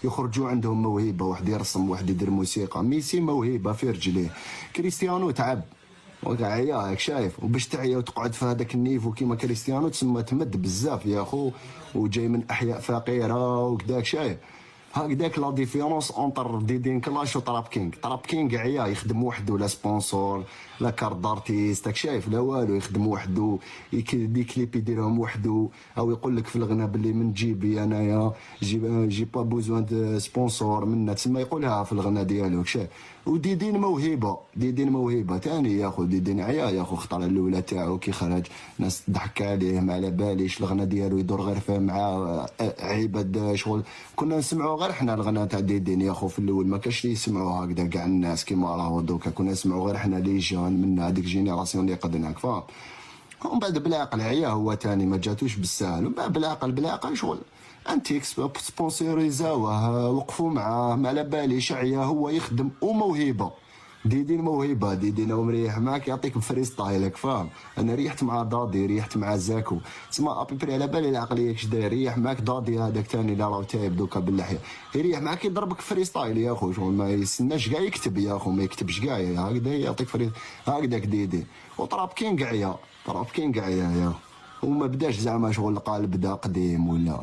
يخرجوا عندهم موهبه، واحد يرسم واحد يدير موسيقى. ميسي موهبه في رجليه، كريستيانو تعب عيا راك شايف، وباش تعيا وتقعد في هذاك النيفو كيما كريستيانو تسمى تمد بزاف يا خو، وجاي من احياء فقيره وكداك شايف. هكذاك لا ديفيرونس اونتر ديدين كلاش وطراب كينغ. طراب كينغ عيا يخدم وحده، لا سبونسور لا كارت دارتيست راك شايف، لا والو، يخدم وحده، دي كليب يديرهم وحده، او يقول لك في الغناء باللي من جيبي انايا جي با بوزوان دو سبونسور منا، تسمى يقولها في الغناء ديالو شايف. وديدين موهبه، ديدين موهبه ثاني يا خو، ديدين عيا يا خو. خطره الاولى تاعو كي خرج ناس تضحك عليه، ما على باليش الغناء ديالو يدور غير فيه مع عباد شغل. كنا نسمعوا غير حنا الغناء تاع ديدين يا خو في الاول، ما كاش اللي يسمعوا هكذا كاع الناس كيما راهو دوكا، كنا نسمعوا غير حنا لي جون من هذيك جينيراسيون اللي قدناك فاهم. ومن بعد بالعقل عيا هو تاني، ما جاتوش بالسهل، ومن بعد بالعقل شغل انتيك سبونسوريزاوه، وقفوا معاه، ما على باليش عيا هو يخدم وموهبه. ديدين موهبه، ديدين مريح معاك يعطيك فريستايلك فاهم. انا ريحت مع دادي، ريحت مع زاكو، تسمى ابيبري على بالي العقليه كش داير. ريح معاك دادي هذاك ثاني اللي راه تايب دوكا باللحيه، يريح معاك يضربك فريستايل يا خو، شغل ما يستناش كاع يكتب يا خو، ما يكتبش كاع هكذا يعطيك هكذاك ديدي. وطراب كين كاع يا طراب كين كاع يا وما بداش زعما شغل قال بدا قديم ولا